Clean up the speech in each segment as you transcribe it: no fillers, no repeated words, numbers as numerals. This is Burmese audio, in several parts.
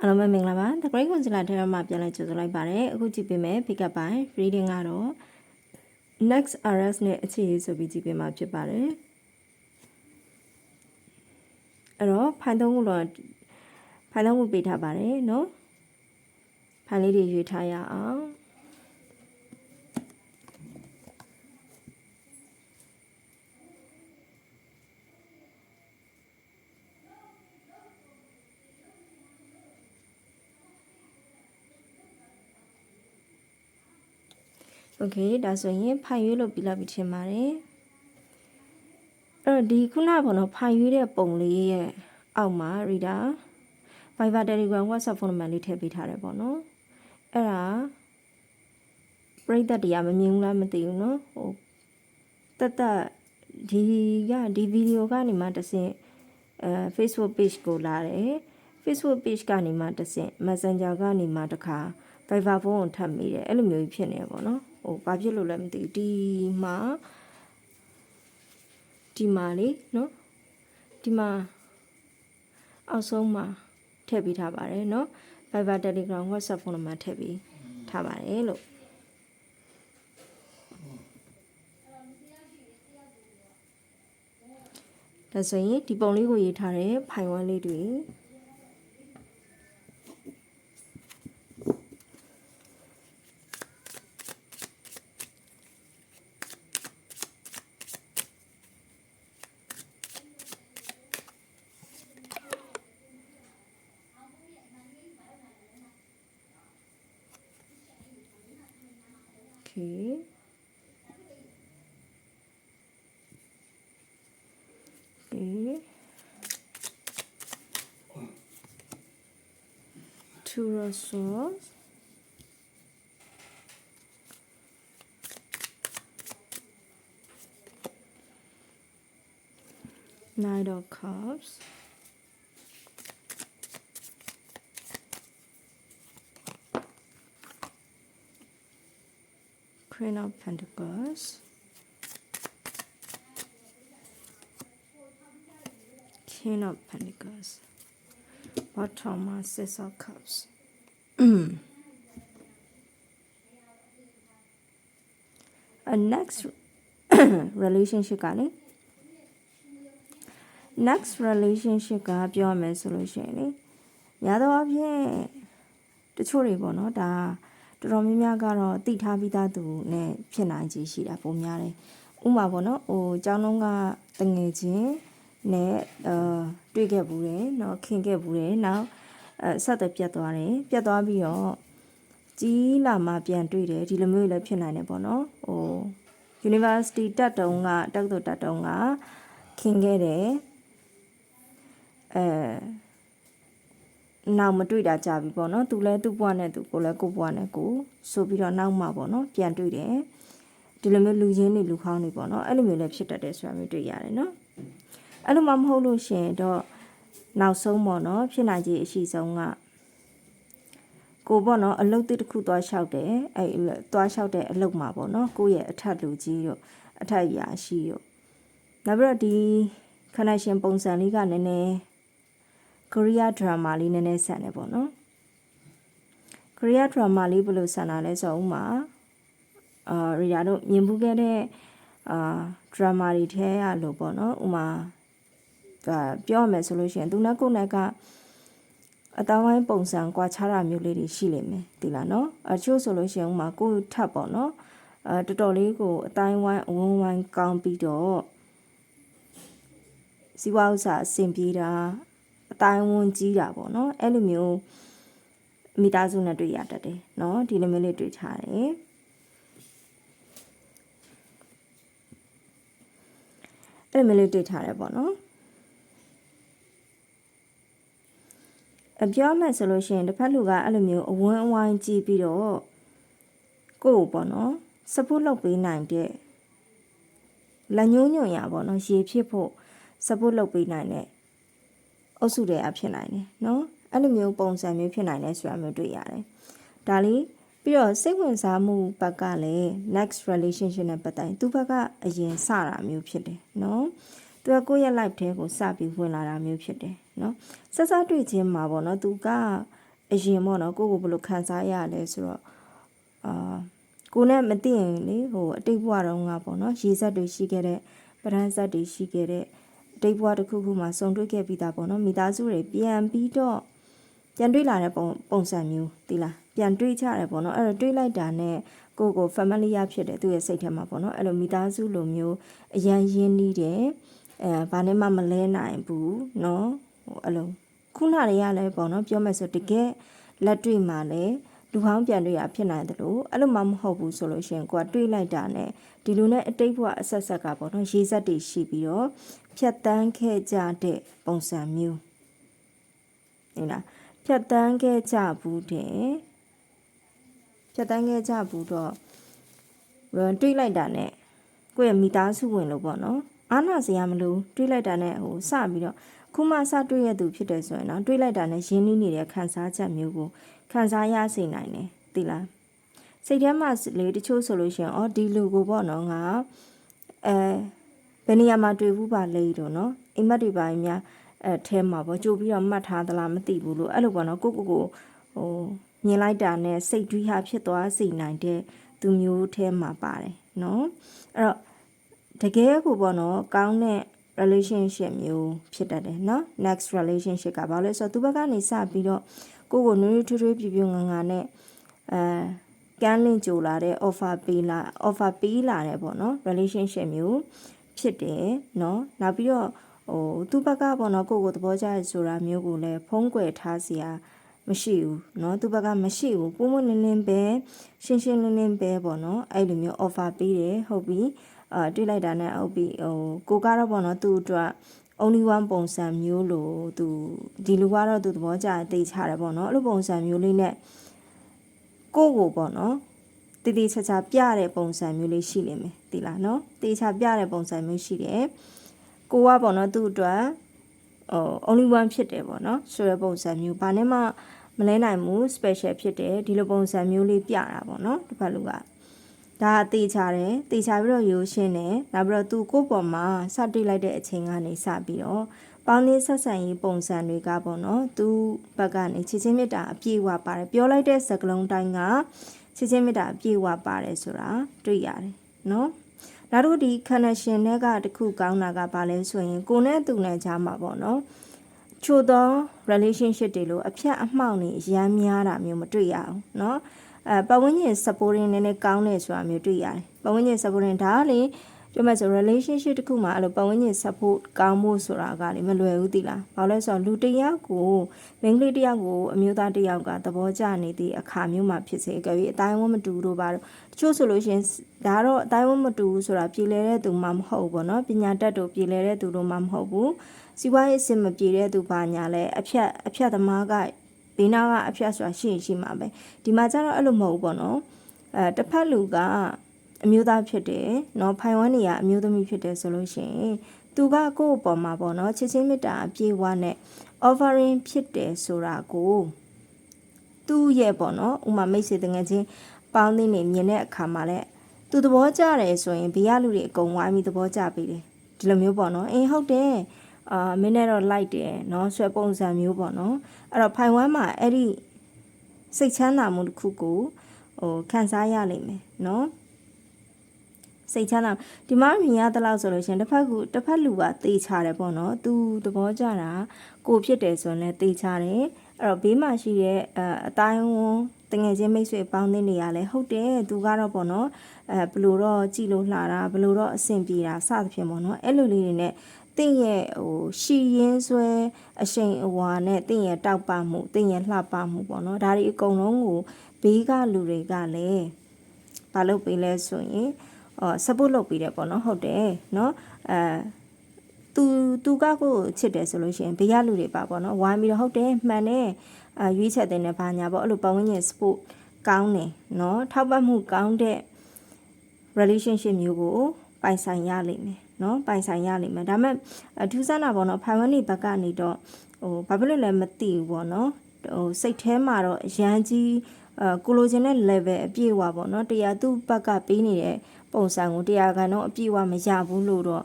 အားလုံးပဲမင်္ဂလာပါ The Great Consular ထဲမှာပြန်လဲကြိုဆိုလိုက်ပါတယ်အခုကြည့်ပေးမယ် pick up ပိုင်း reading ကတော့ next RS နဲ့အခြေရေးဆိုပြီးကြည့်ပေးမှာဖြစ်ပါတယ်အဲ့တော့ဖိုင်သုံးခုတော့ဖိုင်သုံးခုပေးထားပါတယ်နော်ဖိုင်လေးတွေရွေးထားရအောင်โอเคဒါဆိုရင်ဖိုင်ရွေးလို့ပြီးလောက်ပြီးထင်ပါတယ်အဲ့တော့ဒီခုနကပေါ့နော်ဖိုင်ရွေးတဲ့ပုံလေးရဲ့အောက်မှာ reader Viber Telegram WhatsApp ဖုန်းနံပါတ်လေးထည့်ပေးထားတယ်ပေါ့နော်အဲ့ဒါပရိသတ်တရားမမြင်ဘူးလားမသိဘူးနော်ဟိုတက်ဒီဗီဒီယိုကနေမှတစ်ဆင့်Facebook page ကိုလာတယ် Facebook page ကနေမှတစ်ဆင့် Messenger ကနေမှတစ်ခါ Viber ဖုန်းကိုထပ်မိတယ်အဲ့လိုမျိုးဖြစ်နေပေါ့နော်ဟိုဘာဖြစ်လို့လဲမသိဘူးဒီမှာလေနော်ဒီမှာအောက်ဆုံးမှာထည့်ပေးထားပါတယ်နော် Viber Telegram WhatsApp ဖုန်းနံပါတ်ထည့်ပေးထားပါတယ်လို့ဒါဆိုရင်ဒီပုံလေးကိုရေးထားတဲ့ဖိုင်ဝမ်းလေးတွေTwo resource Knight of Cups Queen of Pentacles King of Pentacles Bottom Six of Cups a next relationship ကလေ next relationship ကပြောမယ်ဆိုလို့ရှိရင်လေညာတော့အဖြစ်တချို့တွေပေါ့နော်ဒါတော်တော်များများကတော့တိထားပြီးသားသူနဲ့ဖြစ်နိုင်ခြေရှိတာပုံများတယ်ဥပမာပေါ့နော်ဟိုကျောင်းလုံးကတငယ်ချင်းနဲ့တွေ့ခဲ့ဘူးတယ်เนาะခင်ခဲ့ဘူးတယ်နောက်ဆက်သက်ပြတ်သွားတယ်ပြတ်သွားပြီးတော့ကြီးလာမှပြန်တွေ့တယ်ဒီလိုမျိုးလည်းဖြစ်နိုင်တယ်ပေါ့နော်ဟို University တက်တုံးကတက်တော့တက်တုံးကခင်ခဲ့တယ်နောက်မတွေ့တာကြပြီပေါ့နော်သူလည်းသူ့ဘဝနဲ့သူကိုလည်းကိုယ့်ဘဝနဲ့ကိုဆိုပြီးတော့နောက်မှပေါ့နော်ပြန်တွေ့တယ်ဒီလိုမျိုးလူချင်းတွေလူခေါင်းတွေပေါ့နော်အဲ့လိုမျိုးလည်းဖြစ်တတ်တယ်ဆိုတာမျိုးတွေ့ရတယ်နော်အဲ့လိုမှမဟုတ်လို့ရှင်တော့နောက်ဆုံးပေါ့နော်ဖြစ်နိုင်ခြေအရှိဆုံးကကိုပေါ့နော်အလုပ်တစ်ခုသွားလျှောက်တယ်အဲ့သွားလျှောက်တဲ့အလုပ်မှာပေါ့နော်ကိုယ့်ရဲ့အထက်လူကြီးတို့အထက်ရာရှိတို့နောက်ပြီးတော့ဒီ connection ပုံစံလေးကနည်းနည်း Korea drama လေးနည်းနည်းဆန်တယ်ပေါ့နော် Korea drama လေးဘယ်လိုဆန်တာလဲဆိုတော့ဥမာရီယာတို့မြင်မှုခဲ့တဲ့drama တွေထဲရလို့ပေါ့နော်ဥမာပြောရမယ်ဆိုလို့ရှိရင်သူနဲ့ကိုယ်နဲ့ကအသားဝိုင်းပုံစံကွာခြားတာမျိုးလေးတွေရှိလိမ့်မယ်ဒီလားနော်အချို့ဆိုလို့ရှိရင်ဥမာကိုယ်ထပ်ပေါ့နော်တော်တော်လေးကိုအတိုင်းဝိုင်းအဝန်းဝိုင်းကောင်းပြီးတော့စီးပွားဥစ္စာအဆင်ပြေတာအတိုင်းဝန်းကြီးတာပေါ့နော်အဲ့လိုမျိုးမိသားစုနဲ့တွေ့ရတတ်တယ်နော်ဒီလိုမျိုးလေးတွေ့ထားတယ်အဲ့လိုမျိုးလေးတွေ့ထားတယ်ပေါ့နော်ပြောမယ်ဆိုလို့ရှိရင်တစ်ဖက်လူကအဲ့လိုမျိုးအဝန်းအဝိုင်းကြည့်ပြီးတော့ကိုယ့်ပေါ့နော် support လုပ်ပေးနိုင်တဲ့လက်ညှိုးညွှန်ရပေါ့နော်ရေဖြစ်ဖို့ support လုပ်ပေးနိုင်တဲ့အုပ်စုတွေအဖြစ်နိုင်တယ်နော်အဲ့လိုမျိုးပုံစံမျိုးဖြစ်နိုင်တယ်ဆိုတာမျိုးတွေ့ရတယ်ဒါလေးပြီးတော့စိတ်ဝင်စားမှုဘက်ကလည်း next relationship နဲ့ပတ်သက်သူဘက်ကအရင်စတာမျိုးဖြစ်တယ်နော်သူကကိုယ့်ရဲ့ life ထဲကိုစပြီးဝင်လာတာမျိုးဖြစ်တယ်နော်ဆက်စတွေ့ခြင်းမှာပေါ့နော်သူက အရင်ပေါ့နော်ကိုဘယ်လိုခံစားရလဲဆိုတော့ကိုနဲ့မသိရင်လေဟိုအတိတ်ဘဝတုန်းကပေါ့နော်ရေစက်တွေရှိခဲ့တဲ့ပရန်စက်တွေရှိခဲ့တဲ့အတိတ်ဘဝတစ်ခုခုမှာစုံတွေ့ခဲ့ပြီးသားပေါ့နော်မိသားစုတွေပြန်ပြီးတော့ပြန်တွေ့လာတဲ့ပုံစံမျိုးဒီလားပြန်တွေ့ကြတယ်ပေါ့နော်အဲ့တော့တွေ့လိုက်တာနဲ့ကို family ရဖြစ်တယ်သူ့ရဲ့စိတ်ထဲမှာပေါ့နော်အဲ့လိုမိသားစုလိုမျိုးအရန်ရင်းနှီးတယ်ဘာနဲ့မှမလဲနိုင်ဘူးเนาะဟိုအဲ့လိုခုနတွေကလည်းပေါ့နော်ပြောမယ်ဆိုတကယ်လက်တွေ့မှာလည်းလူဟောင်းပြန်တွေ့ရဖြစ်နိုင်တယ်လို့အဲ့လိုမှမဟုတ်ဘူးဆိုလို့ရှိရင်ကိုကတွေးလိုက်တာနဲ့ဒီလိုနဲ့အတိတ်ဘဝအဆက်ဆက်ကပေါ့နော်ရေးဆက်တွေရှိပြီးတော့ဖြတ်တန်းခဲ့ကြတဲ့ပုံစံမျိုးဟုတ်လားဖြတ်တန်းခဲ့ကြဘူးတဲ့ဖြတ်တန်းခဲ့ကြဘူးတော့တွေးလိုက်တာနဲ့ကိုယ့်ရဲ့မိသားစုဝင်လို့ပေါ့နော်အားနာစရာမလိုတွေးလိုက်တာနဲ့ဟိုစပြီးတော့ခုမှစတွေးရသူဖြစ်တယ်ဆိုရင်တော့တွေးလိုက်တာနဲ့ရင်းနှီးနေတဲ့ခံစားချက်မျိုးကိုခံစားရစေနိုင်တယ်သိလားစိတ်ထဲမှာလေတချို့ဆိုလို့ရှိရင်ဒီလူကိုပေါ့နော်ငါဘယ်နေရာမှာတွေ့ဘူးပါလဲတော့နော်အိမ်မက်တွေပါများထဲမှာပေါ့ကြိုပြီးတော့မှတ်ထားသလားမသိဘူးလို့အဲ့လိုပေါ့နော်ကိုဟိုမြင်လိုက်တာနဲ့စိတ်တွေးဟာဖြစ်သွားစေနိုင်တဲ့သူမျိုးထဲမှာပါတယ်နော်အဲ့တော့တကယ်ကိုပေါ့နော်ကောင်းတဲ့ relationship မျိုးဖြစ်တတ်တယ်เนาะ next relationship ကဘာလဲဆိုတော့သူဘက်ကနေစပြီးတော့ကိုနွေးထွေးထွေးပြပြငငါနဲ့ကန်းလင့်ကြိုလာတဲ့ offer ပေးလာတယ်ပေါ့နော် relationship မျိုးဖြစ်တယ်เนาะနောက်ပြီးတော့သူဘက်ကပေါ့နော်ကိုသဘောကျရဆိုတာမျိုးကိုလည်းဖုံးကွယ်ထားစရာမရှိဘူးเนาะသူဘက်ကမရှိဘူးပုံမလင်းလင်းပဲရှင်းရှင်းလင်းလင်းပဲပေါ့နော်အဲ့လိုမျိုး offer ပေးတယ်ဟုတ်ပြီတွေ့လိုက်တာနဲ့ဟုတ်ပြီကိုကတော့ပေါ့နော်သူ့အတွက် only one ပုံစံမျိုးလို့သူဒီလူကတော့သူသဘောကျသိချတယ်ပေါ့နော်အဲ့လိုပုံစံမျိုးလေးနဲ့ကိုပေါ့နော်တည်တည်ချာချာပြတဲ့ပုံစံမျိုးလေးရှိလိမ့်မယ်သိလားနော်တည်ချာပြတဲ့ပုံစံမျိုးရှိတယ်ကိုကပေါ့နော်သူ့အတွက် only one ဖြစ်တယ်ပေါ့နော်ဆိုတဲ့ပုံစံမျိုးဘာနဲ့မှမလဲနိုင်ဘူး special ဖြစ်တယ်ဒီလိုပုံစံမျိုးလေးပြတာပေါ့နော်တစ်ဖက်လူကဒါတေချာတယ်တေချာပြီးတော့ရိုးရှင်းတယ်နောက်ပြီးတော့သူကိုယ့်ပေါ်မှာစတွေ့လိုက်တဲ့အချိန်ကနေစပြီးတော့ပေါင်းလေးဆက်ဆံရေးပုံစံတွေကပေါ့နော်သူဘက်ကနေချစ်ချင်းမြတ်တာအပြည့်ဝပါတယ်ပြောလိုက်တဲ့စကားလုံးတိုင်းကချစ်ချင်းမြတ်တာအပြည့်ဝပါတယ်ဆိုတာတွေ့ရတယ်နော်နောက်တို့ဒီ connection တွေကတခုကောင်းတာကဘာလဲဆိုရင်ကိုနဲ့သူနဲ့ကြားမှာပေါ့နော်ချို့သော relationship တွေလို့အဖြတ်အမှောက်နေရမ်းများတာမျိုးမတွေ့ရအောင်เนาะပတ်ဝန်းကျင် supporting နည်းနည်းကောင်းတယ်ဆိုတာမျိုးတွေ့ရတယ်ပတ်ဝန်းကျင် supporting ဒါကလေပြောမှဆို relationship တခုမှာအဲ့လိုပတ်ဝန်းကျင် support ကောင်းဖို့ဆိုတာကလေမလွယ်ဘူးသိလားဘာလို့လဲဆိုတော့လူတစ်ယောက်ကိုမိန်းကလေးတစ်ယောက်ကိုအမျိုးသားတစ်ယောက်ကသဘောကျနေသည့်အခါမျိုးမှာဖြစ်စေကြပြီအတိုင်းဝန်းမတူတို့ပါတော့တချို့ဆိုလို့ရှင်ဒါတော့အတိုင်းဝန်းမတူဘူးဆိုတာပြည်လဲတဲ့သူမှမဟုတ်ဘူးပေါ့နော်ပညာတတ်တို့ပြည်လဲတဲ့သူတို့မှမဟုတ်ဘူးစီးပွားရေးအဆင်မပြေတဲ့သူပါညာလဲအဖြတ်သမားကဘေးနာကအဖြတ်ဆိုတာရှိမှာပဲဒီမှာကျတော့အဲ့လိုမဟုတ်ဘူးပေါ့နော်တစ်ဖက်လူကအမျိုးသားဖြစ်တယ်เนาะဖိုင်ဝမ်နေရအမျိုးသမီးဖြစ်တယ်ဆိုလို့ရှိရင်သူကကိုယ့်အပေါ်မှာပေါ့နော်ချစ်ချင်းမေတ္တာအပြည့်အဝနဲ့ offering ဖြစ်တယ်ဆိုတာကိုသူ့ရဲ့ပေါ့နော်ဥမာမိတ်ဆွေတငယ်ချင်းပေါင်းသင်းနေမြင်တဲ့အခါမှာလဲသူသဘောကျတယ်ဆိုရင်ဘေးကလူတွေအကုန်ဝိုင်းပြီးသဘောကျပေးတယ်ဒီလိုမျိုးပေါ့နော်ဟုတ်တယ်မင်းနဲ့တော့လိုက်တယ်เนาะဆွဲပုံစံမျိုးပေါ့နော်အဲ့တော့ဖိုင်ဝမ်မှာအဲ့ဒီစိတ်ချမ်းသာမှုတစ်ခုကိုခံစားရလိမ့်မယ်เนาะစိတ်ချမ်းသာဒီမှာမြင်ရတဲ့လောက်ဆိုလို့ရှင်တစ်ဖက်လူကတေးချတယ်ပေါ့နော်သူသဘောကျတာကိုဖြစ်တယ်ဆိုရင်လည်းတေးချတယ်အဲ့တော့ဘေးမှာရှိတဲ့အတိုင်းဝန်းတငယ်ချင်းမိတ်ဆွေပေါင်းသင်းနေရလဲဟုတ်တယ်သူကတော့ပေါ့နော်ဘလို့တော့ကြည်လို့လှတာဘလို့တော့အဆင်ပြေတာစသဖြင့်ပေါ့နော်အဲ့လိုလေးတွေနဲ့တင့်ရဲ့ရှီရင်းဆွဲအရှိန်အဝါနဲ့တင့်ရဲ့တောက်ပမှုတင့်ရဲ့လှပမှုပေါ့နော်ဒါတွေအကုန်လုံးကိုဘေးကလူတွေကလည်းဘာလုပ်ပေးလဲဆိုရင်support လုပ်ပေးတယ်ပေါ့နော်ဟုတ်တယ်เนาะသူကကိုချစ်တယ်ဆိုလို့ရှိရင်ဘေးကလူတွေပါပေါ့နော်ဝိုင်းပြီးတော့ဟုတ်တယ်မှန်တယ်ရွေးချက်တဲ့နဲ့ဘာညာပေါ့အဲ့လိုပတ်ဝန်းကျင် support ကောင်းတယ်เนาะထောက်ပံ့မှုကောင်းတဲ့ relationship မျိုးကိုပိုင်ဆိုင်ရလိမ့်မယ်เนาะပိုင်ဆိုင်ရလိမ့်မယ်ဒါပေမဲ့ထူးဆန်းတာပေါ့နော်ဖိုင်ဝမ်နေဘက်ကနေတော့ဘာဖြစ်လို့လဲမသိဘူးပေါ့နော်စိတ်ထဲမှာတော့အရန်ကြီးကိုလိုချင်တဲ့ level အပြည့်အဝပေါ့နော်တရားသူ့ဘက်ကပေးနေတဲ့ပုံစံကိုတရားကန်တော့အပြည့်အဝမရဘူးလို့တော့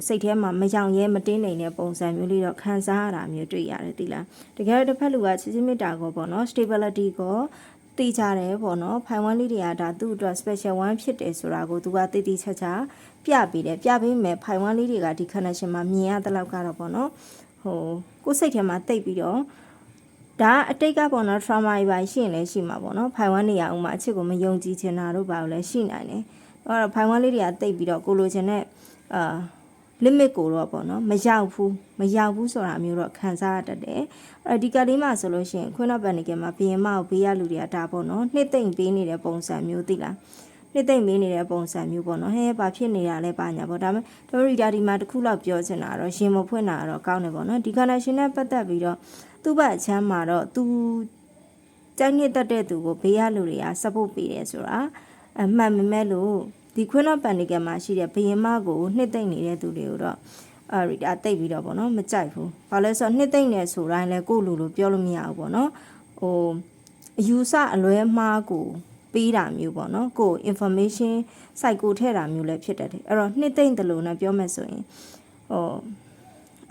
စိတ်ထဲမှာမယောင်ရဲမတင်းနေတဲ့ပုံစံမျိုးလေးတော့ခံစားရတာမျိုးတွေ့ရတယ်တိလားတကယ်တော့တစ်ဖက်လူကချစ်ချင်းမေတ္တာကိုပေါ့နော် stability ကိုသိကြတယ်ပေါ့နော်ဖိုင်ဝမ်လေးတွေကဒါသူ့အတွက် special one ဖြစ်တယ်ဆိုတာကိုသူကတည်တည်ချာချာပြပေးတယ်ပြပေးမယ်ဖိုင်ဝမ်လေးတွေကဒီ connection မှာမြင်ရတဲ့လောက်ကတော့ပေါ့နော်ကိုယ်စိတ်ထဲမှာတိတ်ပြီးတော့ဒါအတိတ်ကပေါ့နော် trauma တွေပါရှိရင်လည်းရှိမှာပေါ့နော်ဖိုင်ဝမ်နေရအောင်မှာအချစ်ကိုမယုံကြည်ချင်တာတို့ပါလို့လည်းရှိနိုင်တယ်အဲ့တော့ဖိုင်ဝမ်လေးတွေကတိတ်ပြီးတော့ကိုလိုချင်တဲ့limit ကိုတော့ပေါ့နော်မရောက်ဘူးဆိုတာမျိုးတော့ခံစားရတတ်တယ်အဲ့ဒီကလေးမှဆိုလို့ရှိရင်ခွင်းတော့ပန်နေကမှာဘီရင်မကိုဘေးရလူတွေကဒါပေါ့နော်နှစ်သိမ့်ပေးနေတဲ့ပုံစံမျိုးသိလားနှစ်သိမ့်ပေးနေတဲ့ပုံစံမျိုးပေါ့နော်ဘာဖြစ်နေတာလဲပါညာပေါ့ဒါပေမဲ့တို့ရီဒါဒီမှာတစ်ခုလောက်ပြောချင်တာတော့ရှင်မဖွင့်တာတော့ကောင်းတယ်ပေါ့နော်ဒီ connection နဲ့ပတ်သက်ပြီးတော့သူ့ဘက်အချမ်းမှာတော့သူကြိုက်နှစ်တတ်တဲ့သူကိုဘေးရလူတွေက support ပေးတယ်ဆိုတာအမှန်မဲ့လို့ဒီခွင်းတော့ပန်နေကမှာရှိတဲ့ဘီရင်မကိုနှစ်သိမ့်နေတဲ့သူတွေကိုတော့ရီဒါတိတ်ပြီးတော့ပေါ့နော်မကြိုက်ဘူးဘာလဲဆိုတော့နှစ်သိမ့်နေဆိုတိုင်းလဲကိုလူလိုပြောလို့မရဘူးပေါ့နော်အယူဆအလွဲမှားကိုပေးတာမျိုးပေါ့နော်ကို information site ကိုထည့်တာမျိုးလည်းဖြစ်တတ်တယ်အဲ့တော့နှစ်သိမ့်တယ်လို့နဲ့ပြောမယ်ဆိုရင်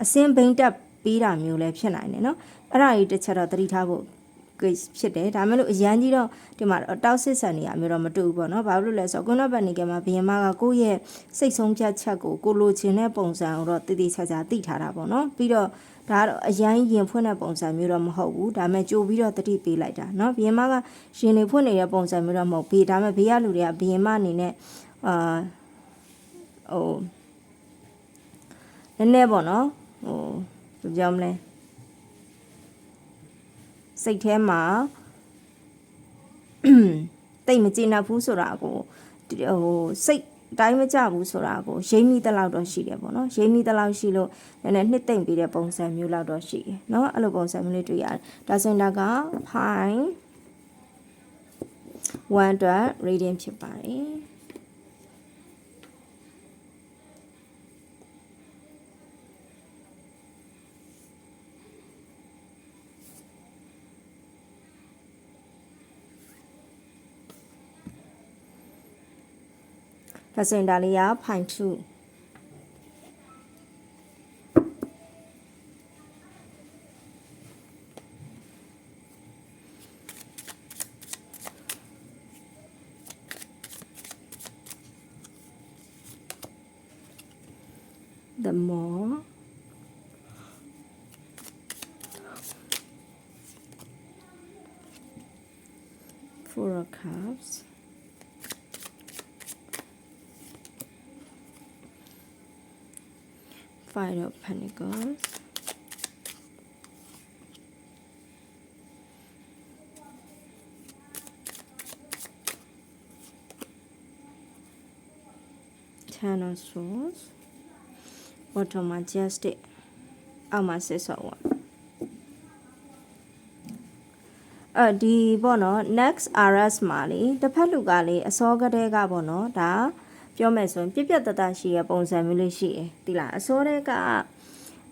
အစင်းဘိန်းတက်ပေးတာမျိုးလည်းဖြစ်နိုင်တယ်နော်အဲ့ဒါကြီးတစ်ချက်တော့သတိထားဖို့ဖြစ်တယ်ဒါမှမဟုတ်အရန်ကြီးတော့ဒီမှာတောက်စစ်ဆန်နေရမျိုးတော့မတူဘူးပေါ့နော်ဘာလို့လဲဆိုတော့ကွန်းတော့ပန်နေကမှာဘီယမကကိုယ့်ရဲ့စိတ်ဆုံးဖြတ်ချက်ကိုလိုချင်တဲ့ပုံစံကိုတော့တည်တည်ချာချာသိထားတာပေါ့နော်ပြီးတော့ဒါကတော့အရန်ရင်ဖွင့်တဲ့ပုံစံမျိုးတော့မဟုတ်ဘူးဒါပေမဲ့ကြိုပြီးတော့တတိပေးလိုက်တာနော်ဘီယမကရင်နေဖွင့်နေတဲ့ပုံစံမျိုးတော့မဟုတ်ဘူးဒါပေမဲ့ဘေးကလူတွေကဘီယမအနေနဲ့နည်းနည်းပေါ့နော်ဘယ်ပြောမလဲစိတ်ထဲမှာတိတ်မကျေနပ်ဘူးဆိုတာကိုစိတ်တိုင်းမကြဘူးဆိုတာကိုရိမ့်မိတဲ့လောက်တော့ရှိတယ်ပေါ့နော်ရိမ့်မိတဲ့လောက်ရှိလို့နည်းနည်းနှစ်သိမ့်ပြီးတဲ့ပုံစံမျိုးလောက်တော့ရှိတယ်နော်အဲ့လိုပုံစံမျိုးလေးတွေ့ရတယ်ဒါဆိုရင်ဒါကဖိုင်1အတွက် reading ဖြစ်ပါတယ်ဒါဆိုရင်ဒါလေးကဖိုင်2 the more Four of Cups Five of Pentacles Ten of Swords Bottom Majestic အောက်မှာ Six of Wands ဒီပေါ့နော် next RS မှာလေတစ်ဖက်လူကလေအစောကတည်းကပေါ့နော်ဒါပြောမယ်ဆိုရင်ပြက်ပြက်တတရှိရဲ့ပုံစံမျိုးလေးရှိတယ်ဒီလားအစောတည်းက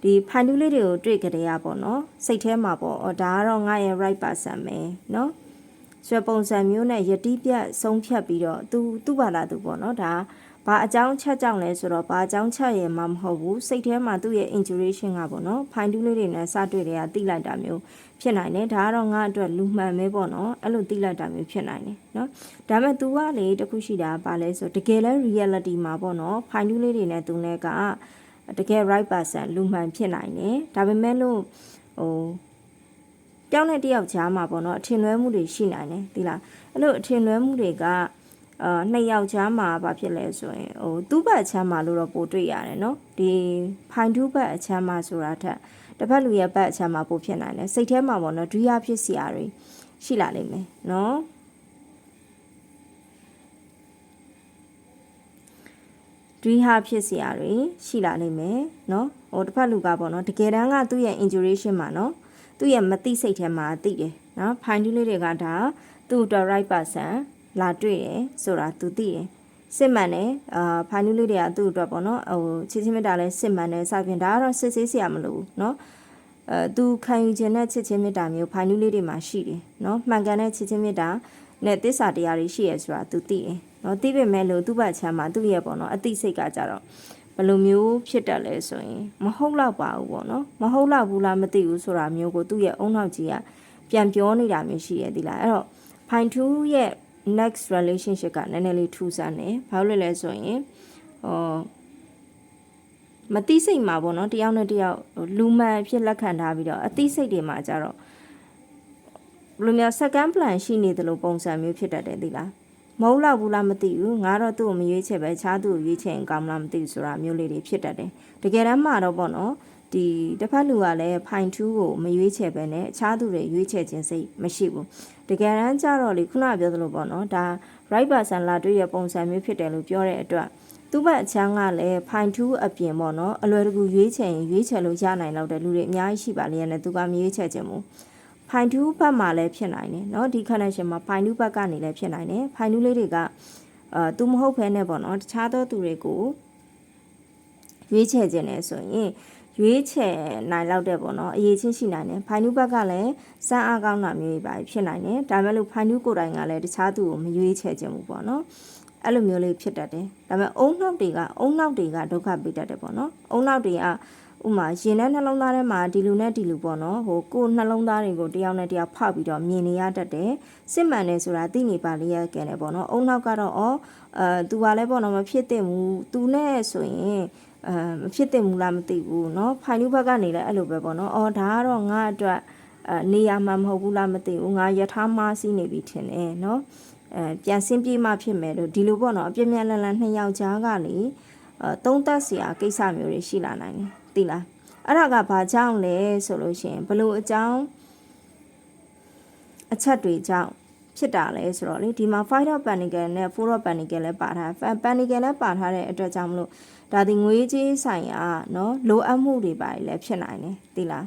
ဒီဖန်တူးလေးတွေကိုတွေ့ကြတဲ့ရပေါ့နော်စိတ်ထဲမှာပေါ့ဒါကတော့ငါရဲ့ right person ပဲနော်ဆွဲပုံစံမျိုးနဲ့ယတိပြတ်ဆုံးဖြတ်ပြီးတော့သူ့ဘာသာသူပေါ့နော်ဒါဘာအကြောင်းချက်ကြောင့်လဲဆိုတော့ဘာအကြောင်းချက်ရမှာမဟုတ်ဘူးစိတ်ထဲမှာသူ့ရဲ့ intuition ကပေါ့နော်ဖိုင်တူးလေးတွေနဲ့စတွေ့တယ်ကသိလိုက်တာမျိုးဖြစ်နိုင်တယ်ဒါကတော့ငါအတွက်လူမှန်ပဲပေါ့နော်အဲ့လိုသိလိုက်တာမျိုးဖြစ်နိုင်တယ်နော်ဒါပေမဲ့ तू ကလေတခုရှိတာပါလဲဆိုတကယ်လဲ reality မှာပေါ့နော်ဖိုင်တူးလေးတွေနဲ့သူနဲ့ကတကယ် right person လူမှန်ဖြစ်နိုင်တယ်ဒါပေမဲ့လို့ပြောင်းတဲ့တယောက်ကြားမှာပေါ့နော်အထင်လွဲမှုတွေရှိနိုင်တယ်ဒီလားအဲ့လိုအထင်လွဲမှုတွေကနှစ်ယောက်ချမ်းမှာဘာဖြစ်လဲဆိုရင်သူ့ဘက်အချမ်းမှာလို့တော့ပိုတွေ့ရတယ်နော်ဒီဖိုင်တူးဘက်အချမ်းမှာဆိုတာထက်တစ်ဖက်လူရဲ့ဘက်အချမ်းမှာပိုဖြစ်နိုင်တယ်စိတ်ထဲမှာပေါ့နော်ဒွိယဖြစ်စရာတွေရှိလာလိမ့်မယ်နော်ဒွိဟဖြစ်စရာတွေရှိလာလိမ့်မယ်နော်တစ်ဖက်လူကပေါ့နော်တကယ်တမ်းကသူ့ရဲ့ intuition မှာနော်သူ့ရဲ့မသိစိတ်ထဲမှာသိတယ်နော်ဖိုင်တူးလေးတွေကဒါသူ့အတွက် right personလာတွေ့တယ်ဆိုတာသူသိတယ်စစ်မှန်တယ်ဖိုင်နူးလေးတွေကသူ့အတွက်ပေါ့နော်ချစ်ချင်းမေတ္တာလဲစစ်မှန်တယ်စသဖြင့်ဒါကတော့စစ်ဆေးစရာမလိုဘူးเนาะသူခံယူခြင်းနဲ့ချစ်ချင်းမေတ္တာမျိုးဖိုင်နူးလေးတွေမှာရှိတယ်เนาะမှန်ကန်တဲ့ချစ်ချင်းမေတ္တာနဲ့သစ္စာတရားတွေရှိရဆိုတာသူသိတယ်เนาะသိပေမဲ့လို့သူ့ဘက်ချမ်းမှာသူ့ရဲ့ပေါ့နော်အသိစိတ်ကကြတော့ ဘယ်လိုမျိုးဖြစ်တတ်လဲဆိုရင်မဟုတ်တော့ပါဘူးပေါ့နော်မဟုတ်တော့ဘူးလားမသိဘူးဆိုတာမျိုးကိုသူ့ရဲ့အုံနောက်ကြီးကပြန်ပြောနေတာမျိုးရှိရဲ့ဒီလားအဲ့တော့ Pine 2ရဲ့ next relationship ကနည်းနည်းလေးထူးဆန်းတယ်ဘာလို့လဲဆိုရင်မတိစိတ်မှာပေါ့နော်တယောက်နဲ့တယောက်လူမှန်ဖြစ်လက်ခံထားပြီးတော့အတိစိတ်တွေမှာကြတော့ဘယ်လိုမျိုး second plan ရှိနေတယ်လို့ပုံစံမျိုးဖြစ်တတ်တယ်ဒီလားမဟုတ်တော့ဘူးလားမသိဘူးငါတော့သူ့ကိုမရွေးချယ်ပဲခြားသူ့ကိုရွေးချယ်ရင်ကောင်းလားမသိဘူးဆိုတာမျိုးလေးတွေဖြစ်တတ်တယ်တကယ်တမ်းမှာတော့ပေါ့နော်ဒီတစ်ဖက်လူကလည်း Pine 2ကိုမရွေးချယ်ပဲနဲ့အခြားသူတွေရွေးချယ်ခြင်းစိတ်မရှိဘူးတကယ်တမ်းကျတော့လေခုနပြောသလိုပေါ့နော်ဒါ right person လာတွေ့ရပုံစံမျိုးဖြစ်တယ်လို့ပြောတဲ့အတွက်သူ့ဘက်အချမ်းကလည်း Pine 2အပြင်ပေါ့နော်အလွယ်တကူရွေးချယ်ရင်ရွေးချယ်လို့ရနိုင်တော့တဲ့လူတွေအများကြီးရှိပါလေနဲ့သူကမရွေးချယ်ခြင်းဘူး Pine 2ဘက်မှာလည်းဖြစ်နိုင်တယ်เนาะဒီ connection မှာ Pine 2ဘက်ကနေလည်းဖြစ်နိုင်တယ် Pine 2လေးတွေကသူမဟုတ်ဖဲနဲ့ပေါ့နော်တခြားသောသူတွေကိုရွေးချယ်ခြင်းနဲ့ဆိုရင်ရွေးချယ်နိုင်လောက်တဲ့ပေါ့နော်အရေးချင်းရှိနိုင်တယ် Pine 2ဘက်ကလည်းစမ်းအားကောင်းတာမျိုးပဲဖြစ်နိုင်တယ်ဒါပေမဲ့လို့ Pine 2ကိုယ်တိုင်ကလည်းတခြားသူကိုမရွေးချယ်ခြင်းဘူးပေါ့နော်အဲ့လိုမျိုးလေးဖြစ်တတ်တယ်ဒါပေမဲ့အုံနောက်တွေကဒုက္ခပေးတတ်တယ်ပေါ့နော်အုံနောက်တွေကဥမာရင်နဲ့နှလုံးသားထဲမှာဒီလူနဲ့ဒီလူပေါ့နော်ဟိုကိုယ်နှလုံးသားတွေကိုတယောက်နဲ့တယောက်ဖောက်ပြီးတော့မြင်နေရတတ်တယ်စစ်မှန်တယ်ဆိုတာသိနေပါလေရကဲတယ်ပေါ့နော်အုံနောက်ကတော့သူကလည်းပေါ့နော်မဖြစ်သင့်ဘူးသူနဲ့ဆိုရင်မဖြစ်သင့်ဘူးလားမသိဘူးเนาะဖိုင်လူဘက်ကနေလည်းအဲ့လိုပဲပေါ့နော်ဒါကတော့ငါအတွက်နေရာမှာမဟုတ်ဘူးလားမသိဘူးငါယထာမားစီးနေပြီထင်တယ်เนาะပြန်ဆင်းပြေးမှဖြစ်မယ်လို့ဒီလိုပေါ့နော်အပြည့်မြတ်လန်လန်နှစ်ယောက်ကြားကလေသုံးသက်စရာကိစ္စမျိုးတွေရှိလာနိုင်တယ်သိလားအဲ့ဒါကဘာကြောင့်လဲဆိုလို့ရှိရင်ဘလို့အကြောင်းအချက်တွေကြောင့်ဖြစ်တာလဲဆိုတော့လေဒီမှာ 5 of pentacle နဲ့ 4 of pentacle လည်းပါထား pentacle လည်းပါထားတဲ့အတွက်ကြောင့်မလို့ဒါဒီငွေကြေးဆိုင်ရာเนาะလိုအပ်မှုတွေပါလည်းဖြစ်နိုင်တယ်သိလား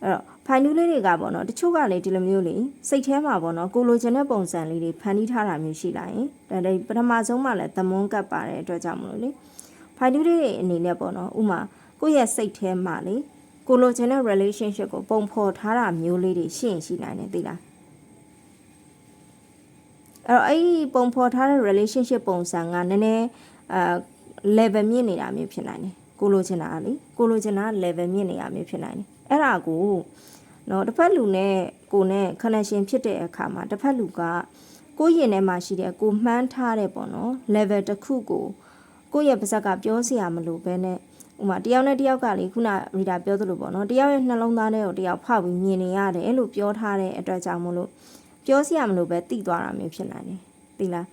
အဲ့တော့ဖိုင်နူးလေးတွေကပေါ့နော်တချို့ကလေဒီလိုမျိုးလေစိတ်ထဲမှာပေါ့နော်ကိုလိုချင်တဲ့ပုံစံလေးတွေဖန်တီးထားတာမျိုးရှိလာရင်ဒါလည်းပထမဆုံးမှလည်းသမွန်းကပ်ပါတဲ့အတွက်ကြောင့်မလို့လေဖိုင်နူးလေးတွေအနေနဲ့ပေါ့နော်ဥမာကိုယ့်ရဲ့စိတ်ထဲမှာလေကိုလိုချင်တဲ့ relationship ကိုပုံဖော်ထားတာမျိုးလေးတွေရှိရင်ရှိနိုင်တယ်သိလားအဲ့တော့အဲ့ဒီပုံဖော်ထားတဲ့ relationship ပုံစံကနည်းနည်း level မြင့်နေတာမျိုးဖြစ်နိုင်တယ်ကိုလိုချင်တာလေကိုလိုချင်တာ level မြင့်နေတာမျိုးဖြစ်နိုင်တယ်အဲ့ဒါကိုနော်တစ်ဖက်လူနဲ့ကိုနဲ့ connection ဖြစ်တဲ့အခါမှာတစ်ဖက်လူကကိုယ့်ရင်ထဲမှာရှိတဲ့ကိုမှန်းထားတဲ့ပေါ့နော် level တစ်ခုကိုကိုယ့်ရဲ့ပါဇက်ကပြောစရာမလိုဘဲနဲ့ဥမာတယောက်နဲ့တယောက်ကလေခုနရီတာပြောသလိုပေါ့နော်တယောက်ရဲ့နှလုံးသားထဲကိုတယောက်ဖောက်ပြီးမြင်နေရတယ်အဲ့လိုပြောထားတဲ့အတွက်ကြောင့်မလို့ပြောစရာမလိုပဲတိသွားတာမျိုးဖြစ်နိုင်တယ်သိလာ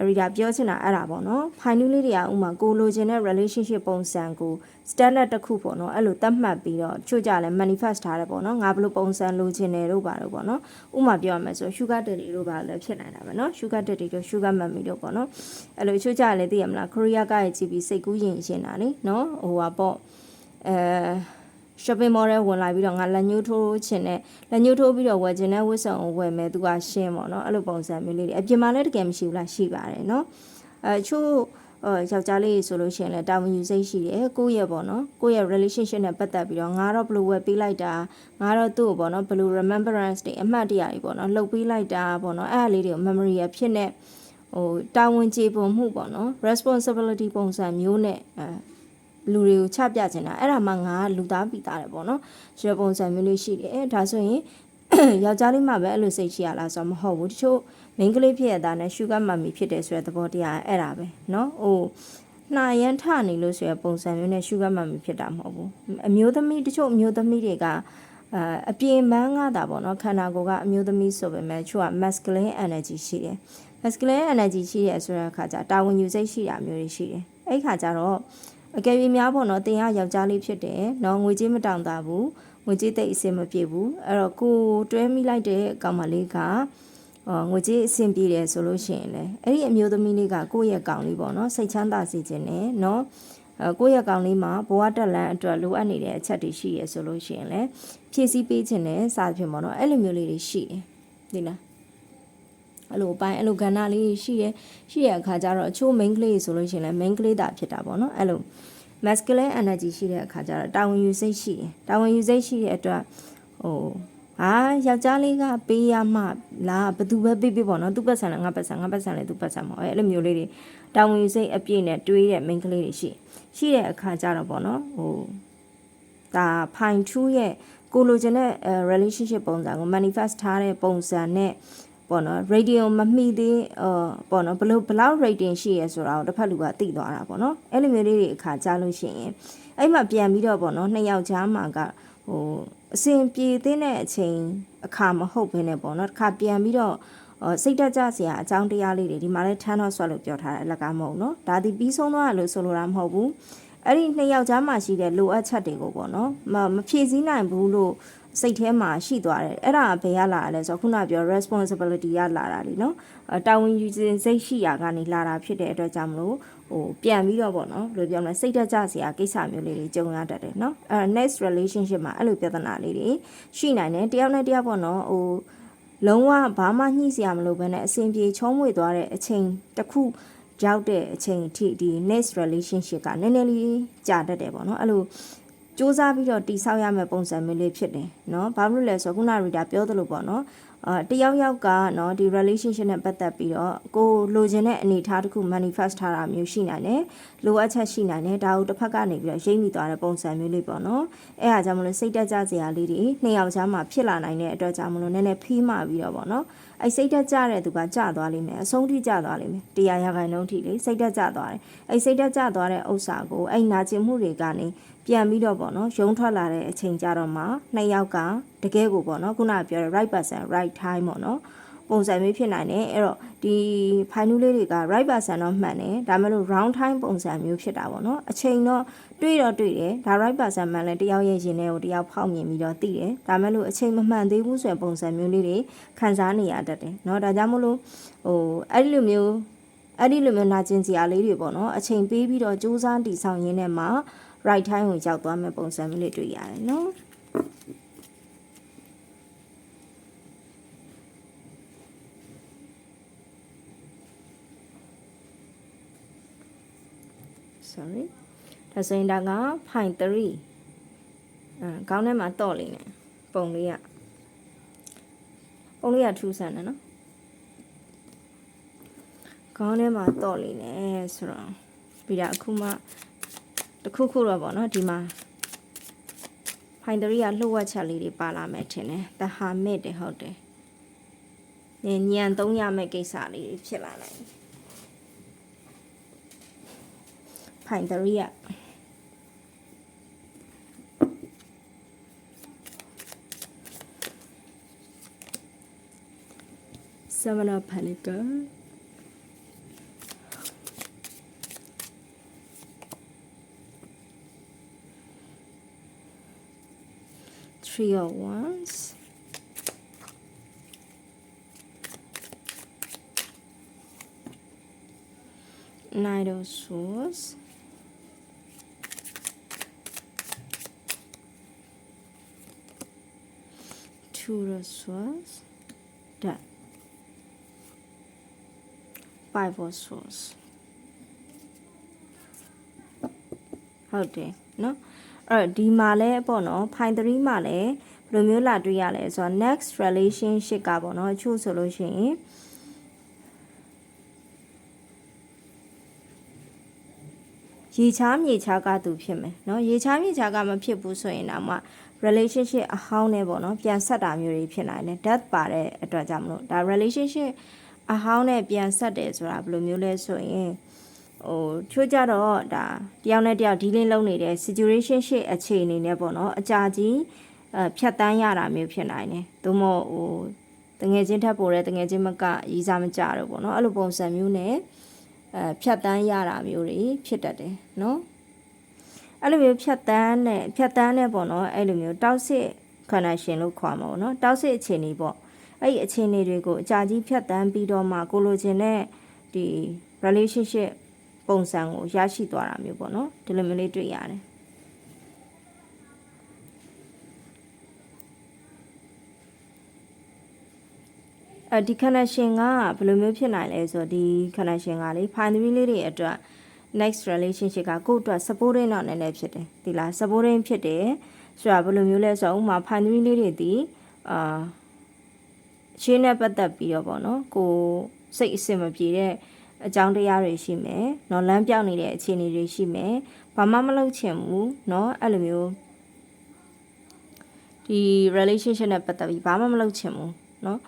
းရီတာပြောချင်တာအဲ့ဒါပေါ့နော်ဖိုင်နူးလေးတွေကဥမာကိုလိုချင်တဲ့ relationship ပုံစံကို standard တစ်ခုပေါ့နော်အဲ့လိုသတ်မှတ်ပြီးတော့ချို့ကြလဲ manifest ထားတယ်ပေါ့နော်ငါဘလို့ပုံစံလိုချင်တယ်တို့ပါတော့ပေါ့နော်ဥမာပြောရမယ်ဆို sugar daddy တို့ပါလည်းဖြစ်နိုင်တာပဲနော် sugar daddy တို့ sugar mommy တို့ပေါ့နော်အဲ့လိုချို့ကြလဲသိရမလား Korea ကရဲ့ကြည့်ပြီးစိတ်ကူးရင်ရှင်းတာလေနော်ဟိုပါပေါ့shopping mall ထဲဝင်လာပြီးတော့ငါလက်ညှိုးထိုးချင်တဲ့လက်ညှိုးထိုးပြီးတော့ဝယ်ချင်တဲ့ဝတ်စုံကိုဝယ်မယ်သူကရှင်းပေါ့နော်အဲ့လိုပုံစံမျိုးလေးတွေအပြင်မှာလည်းတကယ်မရှိဘူးလားရှိပါတယ်နော်ချို့ယောက်ျားလေးဆိုလို့ရှိရင်လည်းတာဝန်ယူစိတ်ရှိတယ်ကိုယ့်ရဲ့ပေါ့နော်ကိုယ့်ရဲ့ relationship နဲ့ပတ်သက်ပြီးတော့ငါတော့ဘယ်လိုဝယ်ပေးလိုက်တာငါတော့သူ့ကိုပေါ့နော်ဘယ်လို remembrance တွေအမှတ်တရတွေပေါ့နော်လှုပ်ပေးလိုက်တာပေါ့နော်အဲ့အလေးတွေကို memory ရဖြစ်နေဟိုတာဝန်ကျေပွန်မှုပေါ့နော် responsibility ပုံစံမျိုးနဲ့လူတွေကိုချပြချင်တာအဲ့ဒါမှငါလူသားပြီးသားတယ်ပေါ့နော်ရေပုံစံမျိုးလေးရှိတယ်ဒါဆိုရင်ယောက်ျားလေးမှပဲအဲ့လိုစိတ်ရှိရလားဆိုတော့မဟုတ်ဘူးတချို့မိန်းကလေးဖြစ်ရတာနဲ့ sugar mommy ဖြစ်တယ်ဆိုတဲ့သဘောတရားအဲ့ဒါပဲเนาะဟိုနှာရမ်းထနေလို့ဆိုရပုံစံမျိုးနဲ့ sugar mommy ဖြစ်တာမဟုတ်ဘူးအမျိုးသမီးတချို့အမျိုးသမီးတွေကအပြင်ပန်းကတာပေါ့နော်ခန္ဓာကိုယ်ကအမျိုးသမီးဆိုပေမဲ့ချို့က masculine energy ရှိတယ် masculine energy ရှိရဆိုတဲ့အခါကျတာဝန်ယူစိတ်ရှိတာမျိုးတွေရှိတယ်အဲ့ခါကျတော့အကယ်၍များပေါ့နော်တင်ရယောက်ျားလေးဖြစ်တယ်နော်ငွေကြေးမတောင်တာဘူးငွေကြေးတိတ်အဆင်မပြေဘူးအဲ့တော့ကိုတွဲမိလိုက်တဲ့ကောင်မလေးကငွေကြေးအဆင်ပြေတယ်ဆိုလို့ရှိရင်လေအဲ့ဒီအမျိုးသမီးလေးကကိုယ့်ရဲ့ကောင်လေးပေါ့နော်စိတ်ချမ်းသာစေခြင်းနဲ့နော်ကိုယ့်ရဲ့ကောင်လေးမှာဘဝတက်လန်းအတွက်လိုအပ်နေတဲ့အချက်တွေရှိရဆိုလို့ရှိရင်လေဖြည့်ဆည်းပေးခြင်းနဲ့စာဖြစ်ပေါ့နော်အဲ့လိုမျိုးလေးတွေရှိတယ်ဒီလားအဲ့လိုပိုင်းအဲ့လိုကဏ္ဍလေးရှိရအခါကျတော့အချို့ main ကလေးဆိုလို့ရှိရင်လည်း main ကလေးတာဖြစ်တာပေါ့နော်အဲ့လို masculine energy ရှိတဲ့အခါကျတော့တာဝန်ယူစိတ်ရှိတယ်တာဝန်ယူစိတ်ရှိတဲ့အတွက်ဟိုင ယောက်ျားလေးကပေးရမှလားဘသူပဲပေးပေါ့နော်သူပတ်ဆံလည်းငါပတ်ဆံလည်းသူပတ်ဆံပေါ့အဲ့လိုမျိုးလေးတွေတောင်းဝင်စိတ်အပြည့်နဲ့တွေးတဲ့ main ကလေးတွေရှိတဲ့အခါကျတော့ပေါ့နော်ဒါဖိုင်ထူးရဲ့ကိုလိုချင်တဲ့ relationship ပုံစံကို manifest ထားတဲ့ပုံစံနဲ့ပေါ့နော် rating မမိသေးပေါ့နော်ဘလောက် rating ရှိရဲဆိုတာကိုတစ်ဖက်လူကသိသွားတာပေါ့နော်အဲ့လိုမျိုးလေးတွေအခါကြားလို့ရှိရင်အဲ့မှာပြန်ပြီးတော့ပေါ့နော်နှစ်ယောက်ကြားမှာကအစဉ်ပြေတဲ့အချိန်အခါမဟုတ်ဘဲနဲ့ပေါ့နော်တစ်ခါပြန်ပြီးတော့စိတ်တက်ကြစရာအကြောင်းတရားလေးတွေဒီမှာလဲထမ်းတော့ဆွတ်လို့ပြောထားတယ်အလကားမဟုတ်နော်ဒါဒီပြီးဆုံးသွားလို့ဆိုလိုတာမဟုတ်ဘူးအဲ့ဒီနှစ်ယောက်ကြားမှာရှိတဲ့လိုအပ်ချက်တွေကိုပေါ့နော်မဖြည့်ဆည်းနိုင်ဘူးလို့စိတ်ထဲမှာရှိသွားတယ်အဲ့ဒါဘယ်ရလာလဲဆိုတော့ခုနပြော responsibility ရလာတာလीနော်တာဝန်ယူခြင်းစိတ်ရှိရာကနေလာတာဖြစ်တဲ့အတွက်ကြောင့်မလို့ပြန်ပြီးတော့ပေါ့နော်ဘယ်လိုပြောမလဲစိတ်တက်ကြစရာကိစ္စမျိုးလေးတွေကြုံရတတ်တယ်နော်next relationship မှာအဲ့လိုပြဿနာလေးတွေရှိနိုင်တယ်တယောက်နဲ့တယောက်ပေါ့နော်လုံးဝဘာမှညှိစရာမလိုဘဲနဲ့အဆင်ပြေချုံးမွေသွားတဲ့အချိန်တစ်ခုရောက်တဲ့အချိန်အထိဒီ next relationship ကနည်းနည်းလေးကြာတတ်တယ်ပေါ့နော်အဲ့လိုစူးစမ်းပြီးတော့တိဆောက်ရမယ့်ပုံစံမျိုးလေးဖြစ်တယ်เนาะဘာလို့လဲဆိုတော့ခုနရီတာပြောသလိုပေါ့နော်တယောက်ကเนาะဒီ relationship နဲ့ပတ်သက်ပြီးတော့ကိုလိုချင်တဲ့အနေအထားတစ်ခု manifest ထားတာမျိုးရှိနိုင်တယ်လိုအပ်ချက်ရှိနိုင်တယ်ဒါကိုတစ်ဖက်ကနေပြီးတော့ရိပ်မိသွားတဲ့ပုံစံမျိုးလေးပေါ့နော်အဲ့အားကြောင့်မလို့စိတ်တက်ကြစရာလေးတွေနှစ်ယောက်ကြားမှာဖြစ်လာနိုင်တဲ့အတွက်ကြောင့်မလို့နည်းနည်းဖိမှပြီးတော့ပေါ့နော်အဲ့စိတ်တက်ကြတဲ့သူကကြသွားလိမ့်မယ်အဆုံးထိကြသွားလိမ့်မယ်100%ထိလေစိတ်တက်ကြသွားတယ်အဲ့စိတ်တက်ကြသွားတဲ့ဥစ္စာကိုအဲ့နာကျင်မှုတွေကနေပြန်ပြီးတော့ပေါ့နော်ရုံးထွက်လာတဲ့အချိန်ကြတော့မှနှစ်ယောက်ကတကယ်ကိုပေါ့နော်ခုနကပြောတဲ့ right person right time ပေါ့နော်ပုံစံမျိုးဖြစ်နိုင်တယ်အဲ့တော့ဒီဖိုင်နူးလေးတွေက right person တော့မှန်တယ်ဒါမှမဟုတ် round time ပုံစံမျိုးဖြစ်တာပေါ့နော်အချိန်တော့တွေ့တယ်ဒါ right person မှန်လဲတယောက်ရဲ့ရင်ထဲကိုတယောက်ဖောက်မြင်ပြီးတော့သိတယ်ဒါမှမဟုတ်အချိန်မမှန်သေးဘူးဆိုတဲ့ပုံစံမျိုးလေးတွေခံစားနေရတတ်တယ်เนาะဒါကြောင့်မလို့အဲ့ဒီလိုမျိုးနာကျင်စရာလေးတွေပေါ့နော်အချိန်ပေးပြီးတော့စူးစမ်းတည်ဆောင်ရင်းနဲ့မှ right time ကိုရောက်သွားမယ့်ပုံစံမျိုးလေးတွေ့ရတယ်เนาะsorry ဒါဆိုရင်ဒါက point 3ခေါင်းထဲမှာတော့လိမ့်မယ်ပုံလေးကထူးဆန်းတယ်နော်ခေါင်းထဲမှာတော့လိမ့်မယ်ဆိုတော့ပြီးတော့အခုမှတစ်ခုတော့ပေါ့နော်ဒီမှာ point 3ကလှုပ်ဝက်ချက်လေးတွေပါလာမယ်ထင်တယ် the hermit တဲ့ဟုတ်တယ်ညံသုံးရမယ့်ကိစ္စလေးတွေဖြစ်လာနိုင်point 3ကSeven of Pentacles Three of Wands Knight of Swords Two of Swords Death Five of Swords ဟုတ်တယ်เนาะအဲ့ဒီမှာလဲပေါ့နော် point 3မှာလဲဘယ်လိုမျိုးလာတွေ့ရလဲဆိုတော့ next relationship ကပေါ့နော်အချို့ဆိုလို့ရှိရင်ရေချားမြေချားကသူဖြစ်မယ်เนาะရေချားမြေချားကမဖြစ်ဘူးဆိုရင်တော့မှ relationship အဟောင်းနဲ့ပေါ့နော်ပြန်ဆက်တာမျိုးတွေဖြစ်နိုင်တယ် death ပါတဲ့အတွက်ကြောင့်မလို့ဒါ relationship အဟောင်းနဲ့ပြန်ဆက်တယ်ဆိုတာဘယ်လိုမျိုးလဲဆိုရင်ချို့ကြတော့ဒါတယောက်နဲ့တယောက် dealing လုပ်နေတဲ့ situation ရှိအခြေအနေနဲ့ပေါ့နော်အကြာကြီးဖြတ်တန်းရတာမျိုးဖြစ်နိုင်တယ်သို့မဟုတ်တငယ်ချင်းထပ်ပို့တဲ့တငယ်ချင်းမကရည်စားမကြတော့ပေါ့နော်အဲ့လိုပုံစံမျိုးနဲ့ဖြတ်တန်းရတာမျိုးတွေဖြစ်တတ်တယ်နော်အဲ့လိုမျိုးဖြတ်တန်းနဲ့ပေါ့နော်အဲ့လိုမျိုး toxic connection လို့ခေါ်မှာပေါ့နော် toxic အခြေအနေပေါ့အဲ့ဒီအခြေအနေတွေကိုအကြာကြီးဖြတ်တန်းပြီးတော့မှကိုလိုချင်တဲ့ဒီ relationship ပုံစံကိုရရှိသွားတာမျိုးပေါ့နော်ဒီလိုမျိုးလေးတွေ့ရတယ်ဒီ connection ကဘယ်လိုမျိုးဖြစ်နိုင်လဲဆိုတော့ဒီ connection ကလေ find three လေးတွေအတွက် next relationship ကကိုယ့်အတွက် supporting တော့နည်းနည်းဖြစ်တယ်ဒီလား supporting ဖြစ်တယ်ဆိုတာဘယ်လိုမျိုးလဲဆိုတော့ဥမာ find three လေးတွေဒီ ရှင်းနဲ့ပတ်သက်ပြီးတော့ပေါ့နော်ကိုစိတ်အဆင်မပြေတဲ့အကြောင်းတရားတွေရှိမယ်เนาะလမ်းပြောင်းနေတဲ့အခြေအနေတွေရှိမယ်ဘာမှမလုပ်ချင်ဘူးเนาะအဲ့လိုမျိုးဒီ relationship နဲ့ပတ်သက်ပြီးဘာမှမလုပ်ချင်ဘူးเนาะ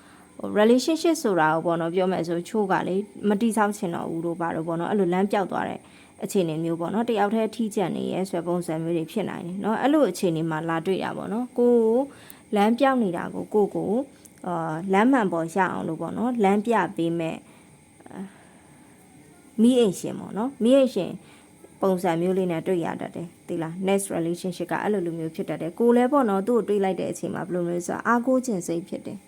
relationship ဆိုတာကိုပေါ့နော်ပြောမယ်ဆိုချိုးကလေမတိဆောက်ချင်တော့ဘူးလို့ပါတော့ပေါ့နော်အဲ့လိုလမ်းပြောက်သွားတဲ့အခြေအနေမျိုးပေါ့နော်တယောက်တည်းထိကျန်နေရဲဆွဲပုံစံမျိုးတွေဖြစ်နိုင်တယ်เนาะအဲ့လိုအခြေအနေမှာလာတွေ့တာပေါ့နော်ကိုလမ်းပြောက်နေတာကိုလမ်းမှန်ပေါ်ရအောင်လို့ပေါ့နော်လမ်းပြပေးမဲ့မိအိမ်ရှင်ပေါ့နော်မိအိမ်ရှင်ပုံစံမျိုးလေးနဲ့တွေ့ရတတ်တယ်သိလား next relationship ကအဲ့လိုလိုမျိုးဖြစ်တတ်တယ်ကိုလည်းပေါ့နော်သူ့ကိုတွေ့လိုက်တဲ့အချိန်မှာဘယ်လိုမျိုးဆိုအားကိုးခြင်းစိတ်ဖြစ်တယ်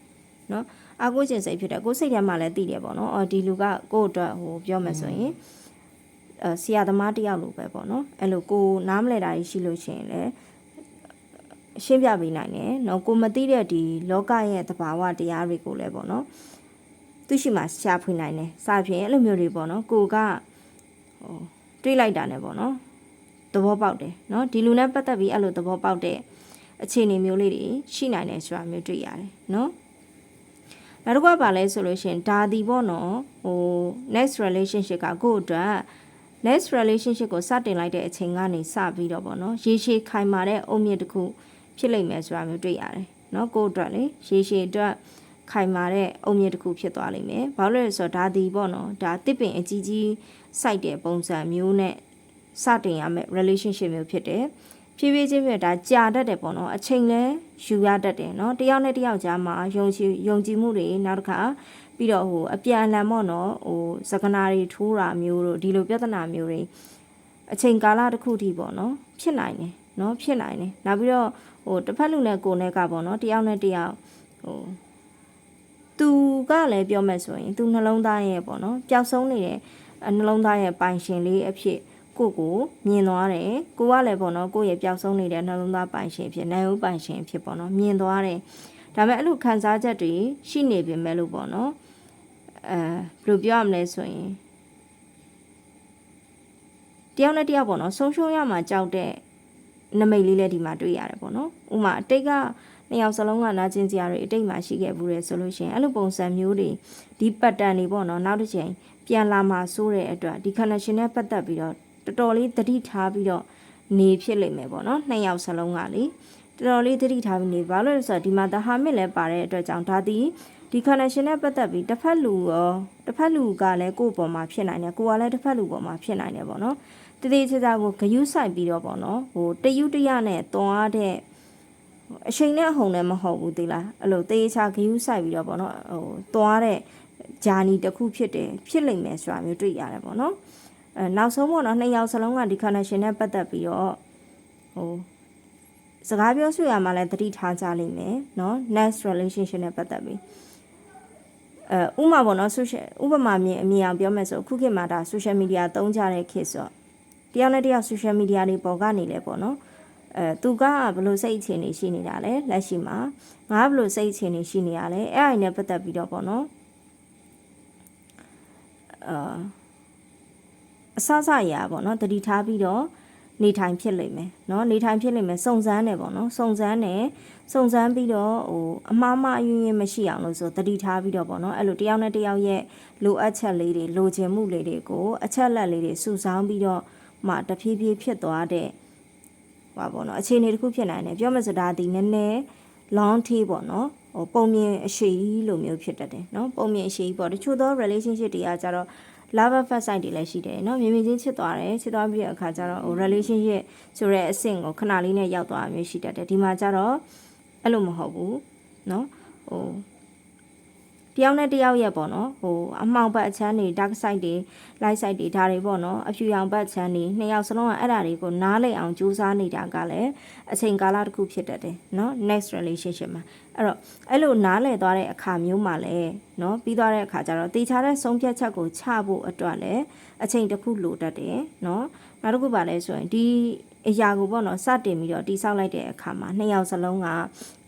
နော်အားကိုးခြင်းစိတ်ဖြစ်တယ်ကိုစိတ်ထဲမှာလည်းသိတယ်ပေါ့နော်အော်ဒီလူကကို့အတွက်ပြောမယ်ဆိုရင်ဆရာသမားတယောက်လိုပဲပေါ့နော်အဲ့လိုကိုနားမလဲတာရှိလို့ရှိရင်လည်းရှင်းပြပေးနိုင်တယ်နော်ကိုမသိတဲ့ဒီလောကရဲ့သဘာဝတရားတွေကိုလည်းပေါ့နော်သူရှိမှရှာဖွေနိုင်တယ်စဖြင့်အဲ့လိုမျိုးတွေပေါ့နော်ကိုကတွေးလိုက်တာနဲ့ပေါ့နော်သဘောပေါက်တယ်နော်ဒီလူနဲ့ပတ်သက်ပြီးအဲ့လိုသဘောပေါက်တဲ့အခြေအနေမျိုးလေးတွေရှိနိုင်တယ်ဆိုတာမျိုးတွေ့ရတယ်နော်နောက်တစ်ခုကပါလဲဆိုလို့ရှိရင်ဒါဒီပေါ့နော်next relationship ကကိုယ့်အတွက် next relationship ကိုစတင်လိုက်တဲ့အချိန်ကနေစပြီးတော့ပေါ့နော်ရေရှည်ခိုင်မာတဲ့အုံမြင့်တစ်ခုဖြစ်လိမ့်မယ်ဆိုတာမျိုးတွေ့ရတယ်နော်ကိုယ့်အတွက်လေရေရှည်အတွက်ခိုင်မာတဲ့အုံမြင့်တစ်ခုဖြစ်သွားလိမ့်မယ်ဘာလို့လဲဆိုတော့ဒါဒီပေါ့နော်ဒါတစ်ပင်အကြီးကြီးစိုက်တဲ့ပုံစံမျိုးနဲ့စတင်ရမယ့် relationship မျိုးဖြစ်တယ်ဖြည်းဖြည်းချင်းပြဒါကြာတတ်တယ်ပေါ့နော်အချိန်လဲယူရတတ်တယ်နော်တယောက်နဲ့တယောက်ကြားမှာယုံကြည်မှုတွေနောက်တစ်ခါပြီးတော့အပြန်အလှန်ပေါ့နော်စကနာတွေထိုးတာမျိုးတို့ဒီလိုပြဿနာမျိုးတွေအချိန်ကာလတစ်ခုထိပေါ့နော်ဖြစ်နိုင်တယ်နော်ဖြစ်နိုင်တယ်နောက်ပြီးတော့တစ်ဖက်လူနဲ့ကိုယ်နဲ့ကပေါ့နော်တယောက်နဲ့တယောက်သူကလည်းပြောမယ်ဆိုရင်သူနှလုံးသားရဲ့ပေါ့နော်ပျောက်ဆုံးနေတဲ့နှလုံးသားရဲ့ပိုင်ရှင်လေးအဖြစ်ကိုမြင်သွားတယ်ကိုကလည်းပေါ့နော်ကိုယ့်ရဲ့ပျောက်ဆုံးနေတဲ့နှလုံးသားပိုင်ရှင်ဖြစ်နိုင်ဦးပိုင်ရှင်ဖြစ်ပေါ့နော်မြင်သွားတယ်ဒါပေမဲ့အဲ့လိုခံစားချက်တွေရှိနေပြီမဲ့လို့ပေါ့နော်ဘယ်လိုပြောရမလဲဆိုရင်တယောက်နဲ့တယောက်ပေါ့နော်ဆုံးရှုံးရမှာကြောက်တဲ့နမိတ်လေးလည်းဒီမှာတွေ့ရတယ်ပေါ့နော်ဥမာအတိတ်ကနှစ်ယောက်စလုံးကနာကျင်စရာတွေအတိတ်မှာရှိခဲ့ဘူးလေဆိုလို့ရှိရင်အဲ့လိုပုံစံမျိုးတွေဒီ pattern တွေပေါ့နော်နောက်တစ်ချိန်ပြန်လာမှာစိုးတဲ့အတွက်ဒီ connection နဲ့ပတ်သက်ပြီးတော့တော်တော်လေးသတိထားပြီးတော့နေဖြစ်လိမ့်မယ်ပေါ့နော်နှစ်ယောက်စလုံးကလေတော်တော်လေးသတိထားပြီးနေဘာလို့လဲဆိုတော့ဒီမှာthe hermit လည်းပါတဲ့အတွက်ကြောင့်ဒါဒီ connection နဲ့ပတ်သက်ပြီးတစ်ဖက်လူကလည်းကိုယ့်ပေါ်မှာဖြစ်နိုင်တယ်ကိုကလည်းတစ်ဖက်လူပေါ်မှာဖြစ်နိုင်တယ်ပေါ့နော်တတိချာချာကိုဂယုစိုက်ပြီးတော့ပေါ့နော်တยุတရနဲ့သွားတဲ့အချိန်နဲ့အဟုန်နဲ့မဟုတ်ဘူးသိလားအဲ့လိုတေးချာဂယုစိုက်ပြီးတော့ပေါ့နော်သွားတဲ့ဂျာနီတစ်ခုဖြစ်လိမ့်မယ်ဆိုတာမျိုးတွေ့ရတယ်ပေါ့နော်နောက်ဆုံးပေါ့နော်နှစ်ယောက်စလုံးကဒီ connection နဲ့ပတ်သက်ပြီးတော့စကားပြောဆိုရမှာလည်းသတိထားကြလိမ့်မယ်နော် next relationship နဲ့ပတ်သက်ပြီးဥမာပေါ့နော် social ဥပမာမြင်အောင်ပြောမယ်ဆိုအခုခေတ်မှာဒါ social media သုံးကြတဲ့ခေတ်ဆိုတယောက်နဲ့တယောက် social media တွေပေါ်ကနေလဲပေါ့နော်သူကဘယ်လိုစိတ်အခြေအနေရှိနေတာလဲလက်ရှိမှာငါဘယ်လိုစိတ်အခြေအနေရှိနေရလဲအဲ့အရင်နဲ့ပတ်သက်ပြီးတော့ပေါ့နော်အစရပေါ့နော်တတိထားပြီးတော့နေထိုင်ဖြစ်လိမ့်မယ်เนาะနေထိုင်ဖြစ်လိမ့်မယ်စုံစမ်းတယ်ပေါ့နော်စုံစမ်းပြီးတော့အမှားအယွင်းယွင်းမရှိအောင်လို့ဆိုတတိထားပြီးတော့ပေါ့နော်အဲ့လိုတယောက်နဲ့တယောက်ရဲ့လိုအပ်ချက်လေးတွေလိုချင်မှုလေးတွေကိုအချက်လက်လေးတွေစုဆောင်းပြီးတော့မှတဖြည်းဖြည်းဖြစ်သွားတဲ့ပါပေါ့နော်အခြေအနေတစ်ခုဖြစ်နိုင်တယ်ပြောမှဆိုဒါဒီနည်းနည်း long tail ပေါ့နော်ပုံမြင်အရှိလိုမျိုးဖြစ်တတ်တယ်เนาะပုံမြင်အရှိပေါ့တချို့သော relationship တွေကကြတော့love at first sight တွေလည်းရှိတယ်เนาะမြင်ချင်းချစ်သွားပြီးတဲ့အခါကျတော့relationship ဆိုတဲ့အဆင့်ကိုခဏလေးနဲ့ရောက်သွားမျိုးရှိတတ်တယ်ဒီမှာကျတော့အဲ့လိုမဟုတ်ဘူးเนาะတယောက်နဲ့တယောက်ရဲ့ပေါ့နော်အမှောင်ဘက်အချမ်းတွေ dark side တွေ light side တွေဒါတွေပေါ့နော်အဖြူရောင်ဘက်အချမ်းတွေနှစ်ယောက်စလုံးကအဲ့ဒါတွေကိုနားလည်အောင်ကြိုးစားနေတာကလည်းအချိန်ကာလတစ်ခုဖြစ်တတ်တယ်เนาะ next relationship မှာအဲ့လိုနားလည်သွားတဲ့အခါမျိုးမှာလည်းเนาะပြီးသွားတဲ့အခါကျတော့တေချာတဲ့ဆုံးဖြတ်ချက်ကိုချဖို့အတွက်လည်းအချိန်တစ်ခုလိုတတ်တယ်เนาะနောက်တစ်ခုပါလဲဆိုရင်ဒီအရာကိုပေါ့နော်စတင်ပြီးတော့တိဆောက်လိုက်တဲ့အခါမှာနှစ်ယောက်စလုံးက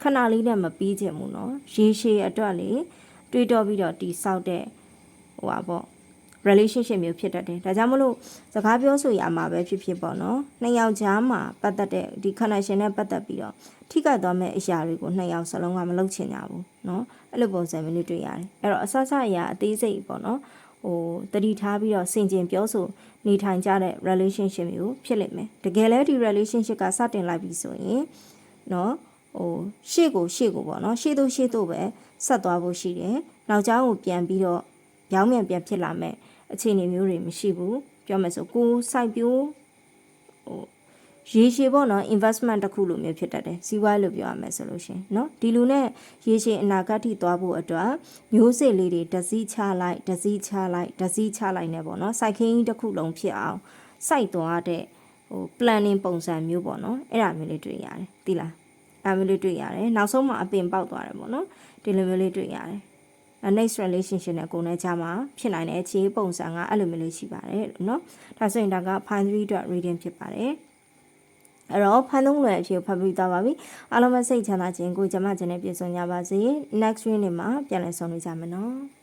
ခဏလေးနဲ့မပြီးချင်ဘူးเนาะရေရှည်အတွက်လေတွေးတော့ပြီးတော့တိဆောက်တဲ့ relationship မျိုးဖြစ်တတ်တယ်ဒါကြောင့်မလို့စကားပြောဆိုရမှာပဲဖြစ်ဖြစ်ပေါ့နော်နှစ်ယောက်ကြားမှာပတ်သက်တဲ့ဒီ connection နဲ့ပတ်သက်ပြီးတော့ထိခိုက်သွားမဲ့အရာတွေကိုနှစ်ယောက်စလုံးကမလုပ်ချင်ကြဘူးเนาะအဲ့လိုပုံစံမျိုးလေးတွေ့ရတယ်အဲ့တော့အဆအရာအသေးစိတ်ပေါ့နော်တတိထားပြီးတော့စင်ကျင်ပြောဆိုနေထိုင်ကြတဲ့ relationship မျိုးဖြစ်လိမ့်မယ်တကယ်လဲဒီ relationship ကစတင်လိုက်ပြီဆိုရင်เนาะရှေ့ကိုပေါ့နော်ရှေ့တို့ပဲဆက်သွားဖို့ရှိတယ်နောက်ကျောင်းကိုပြန်ပြီးတော့ရောင်းမြန်ပြန်ဖြစ်လာမဲ့အခြေအနေမျိုးတွေမရှိဘူးပြောမယ်ဆိုကိုစိုက်ပျိုးရေရှည်ပေါ့နော် investment တစ်ခုလိုမျိုးဖြစ်တတ်တယ်စီးပွားလို့ပြောရမယ်ဆိုလို့ရှင်เนาะဒီလိုနဲ့ရေရှည်အနာဂတ်ထိသွားဖို့အတွက်မျိုးစေ့လေးတွေတစည်းချလိုက်နေပေါ့နော်စိုက်ခင်းတစ်ခုလုံးဖြစ်အောင်စိုက်သွားတဲ့planning ပုံစံမျိုးပေါ့နော်အဲ့ဒါမျိုးလေးတွေ့ရတယ်သိလားအဲ့မျိုးလေးတွေ့ရတယ်နောက်ဆုံးမှာအပင်ပေါက်သွားတယ်ပေါ့နော်ဒီလိုမျိုးလေးတွေ့ရတယ်next relationship နဲ့ကိုယ်နဲ့ကြားမှာဖြစ်နိုင်တဲ့အခြေပုံစံကအဲ့လိုမျိုးလေးရှိပါတယ်เนาะဒါဆိုရင်ဒါက fine 3 dot reading ဖြစ်ပါတယ်အဲ့တော့ဖန်သုံးလွယ်အဖြစ်ဖတ်ပြီးသွားပါပြီအားလုံးပဲစိတ်ချမ်းသာခြင်းကိုကျမကျင်နဲ့ပြည့်စုံကြပါစေ next reading မှာပြန်လည်ဆုံတွေ့ကြမယ်နော်